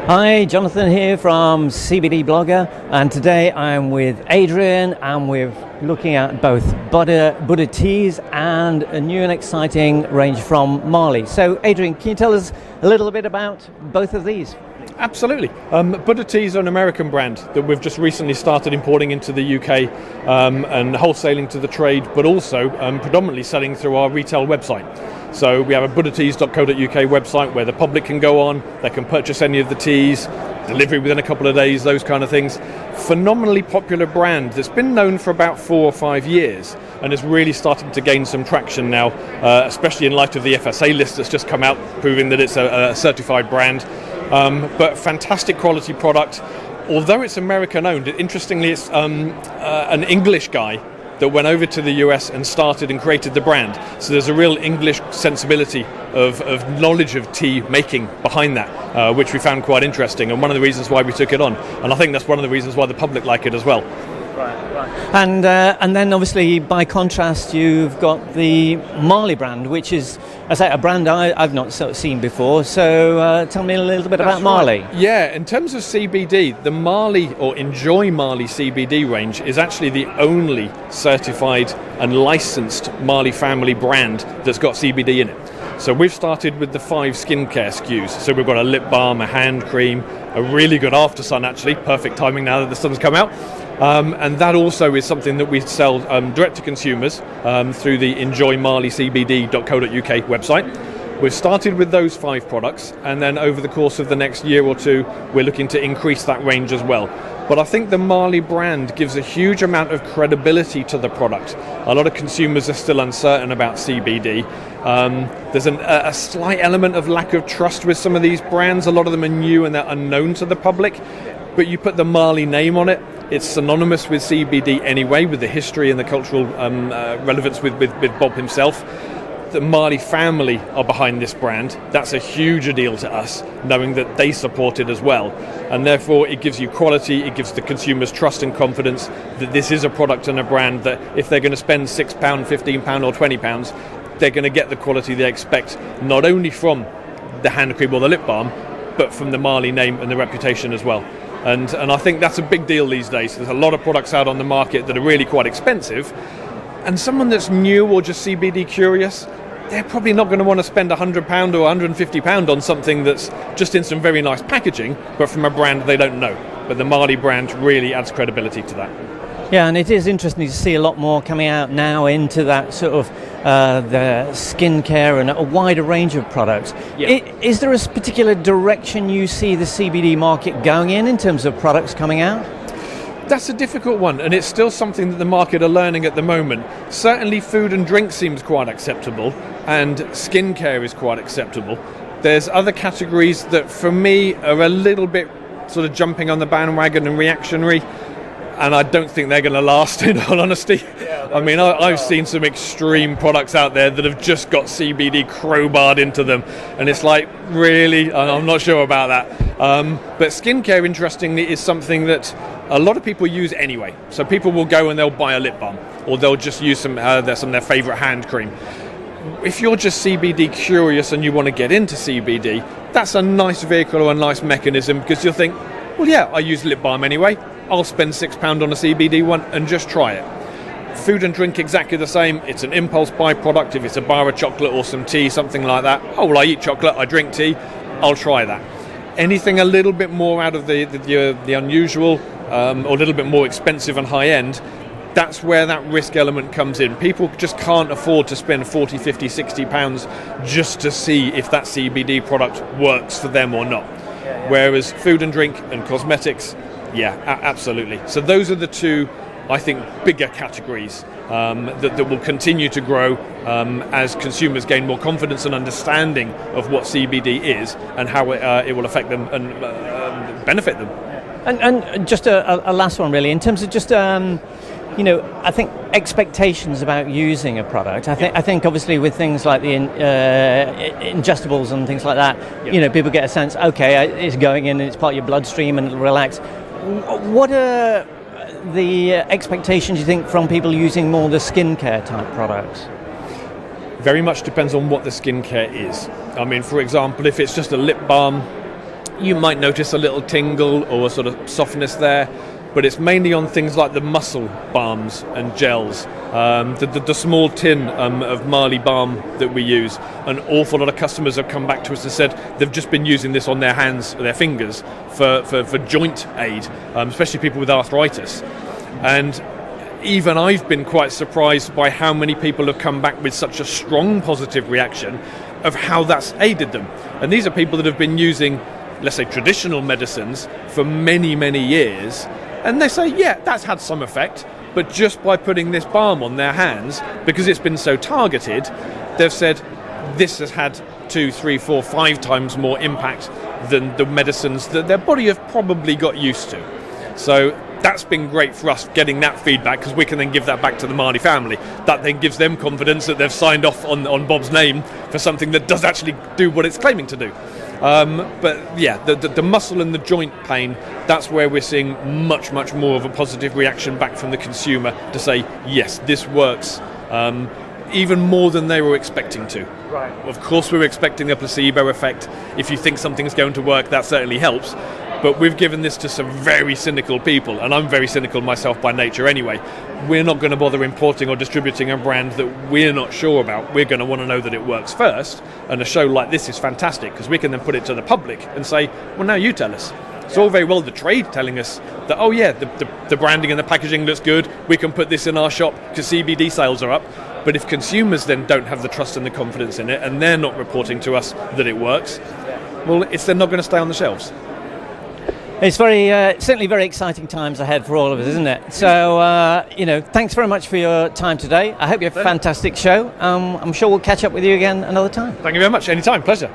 Hi, Jonathan here from CBD Blogger, and today I'm with Adrian and we're looking at both Buddha teas and a new and exciting range from Marley. So Adrian, can you tell us a little bit about both of these? Absolutely. Buddha Tea is an American brand that we've just recently started importing into the UK and wholesaling to the trade, but also predominantly selling through our retail website. So we have a buddhateas.co.uk website where the public can go on, they can purchase any of the teas, delivery within a couple of days, those kind of things. Phenomenally popular brand that's been known for about 4 or 5 years and is really starting to gain some traction now, especially in light of the FSA list that's just come out, proving that it's a certified brand. But fantastic quality product. Although it's American owned, interestingly it's an English guy that went over to the US and started and created the brand. So there's a real English sensibility of knowledge of tea making behind that, which we found quite interesting, and one of the reasons why we took it on. And I think that's one of the reasons why the public like it as well. Right. And then obviously by contrast you've got the Marley brand, which is, as I say, a brand I've not sort of seen before. So tell me a little bit about Marley. Right. Yeah, in terms of CBD, the Marley or Enjoy Marley CBD range is actually the only certified and licensed Marley family brand that's got CBD in it. So we've started with the 5 skincare SKUs. So we've got a lip balm, a hand cream, a really good after sun actually, perfect timing now that the sun's come out. And that also is something that we sell direct to consumers through the enjoymarleycbd.co.uk website. We've started with those 5 products, and then over the course of the next year or two, we're looking to increase that range as well. But I think the Marley brand gives a huge amount of credibility to the product. A lot of consumers are still uncertain about CBD. There's a slight element of lack of trust with some of these brands. A lot of them are new and they're unknown to the public. But you put the Marley name on it, it's synonymous with CBD anyway, with the history and the cultural relevance with Bob himself. The Marley family are behind this brand. That's a huge deal to us, knowing that they support it as well. And therefore it gives you quality, it gives the consumers trust and confidence that this is a product and a brand that if they're going to spend £6, £15 or £20, they're going to get the quality they expect, not only from the hand cream or the lip balm, but from the Marley name and the reputation as well. And I think that's a big deal these days. There's a lot of products out on the market that are really quite expensive, and someone that's new or just CBD curious, they're probably not going to want to spend £100 or £150 on something that's just in some very nice packaging, but from a brand they don't know. But the Marley brand really adds credibility to that. Yeah, and it is interesting to see a lot more coming out now into that sort of the skincare and a wider range of products. Yeah. Is there a particular direction you see the CBD market going in terms of products coming out? That's a difficult one, and it's still something that the market are learning at the moment. Certainly food and drink seems quite acceptable, and skincare is quite acceptable. There's other categories that for me are a little bit sort of jumping on the bandwagon and reactionary, and I don't think they're going to last, in all honesty. Yeah, I mean, I've seen some extreme products out there that have just got CBD crowbarred into them, and it's like, really? I'm not sure about that. But skincare, interestingly, is something that a lot of people use anyway. So people will go and they'll buy a lip balm, or they'll just use some of their favourite hand cream. If you're just CBD curious and you want to get into CBD, that's a nice vehicle or a nice mechanism, because you'll think, well, yeah, I use lip balm anyway. I'll spend £6 on a CBD one and just try it. Food and drink exactly the same. It's an impulse buy product. If it's a bar of chocolate or some tea, something like that. Oh, well, I eat chocolate, I drink tea, I'll try that. Anything a little bit more out of the unusual or a little bit more expensive and high end, that's where that risk element comes in. People just can't afford to spend 40, 50, 60 pounds just to see if that CBD product works for them or not. Whereas food and drink and cosmetics, yeah, absolutely. So those are the two, I think, bigger categories that will continue to grow as consumers gain more confidence and understanding of what CBD is and how it will affect them and benefit them. And just a last one, really, in terms of just I think expectations about using a product. I think obviously with things like the ingestibles and things like that, people get a sense, okay, it's going in and it's part of your bloodstream and it'll relax. What are the expectations, you think, from people using more the skincare type products? Very much depends on what the skincare is. I mean, for example, if it's just a lip balm, you might notice a little tingle or a sort of softness there, but it's mainly on things like the muscle balms and gels. The small tin of Marley balm that we use, an awful lot of customers have come back to us and said they've just been using this on their hands, their fingers, for joint aid, especially people with arthritis. And even I've been quite surprised by how many people have come back with such a strong positive reaction of how that's aided them. And these are people that have been using, let's say, traditional medicines for many, many years, and they say, yeah, that's had some effect, but just by putting this balm on their hands, because it's been so targeted, they've said this has had 2, 3, 4, 5 times more impact than the medicines that their body have probably got used to. So that's been great for us, getting that feedback, because we can then give that back to the Marley family. That then gives them confidence that they've signed off on Bob's name for something that does actually do what it's claiming to do. But yeah, the muscle and the joint pain, that's where we're seeing much, much more of a positive reaction back from the consumer to say, yes, this works, even more than they were expecting to. Right. Of course, we were expecting a placebo effect. If you think something's going to work, that certainly helps. But we've given this to some very cynical people, and I'm very cynical myself by nature anyway. We're not going to bother importing or distributing a brand that we're not sure about. We're going to want to know that it works first, and a show like this is fantastic because we can then put it to the public and say, well, now you tell us. It's all very well the trade telling us that, oh yeah, the branding and the packaging looks good, we can put this in our shop because CBD sales are up. But if consumers then don't have the trust and the confidence in it, and they're not reporting to us that it works, well, it's then not going to stay on the shelves. It's certainly very exciting times ahead for all of us, isn't it? So, thanks very much for your time today. I hope you have a fantastic show. I'm sure we'll catch up with you again another time. Thank you very much. Anytime. Pleasure.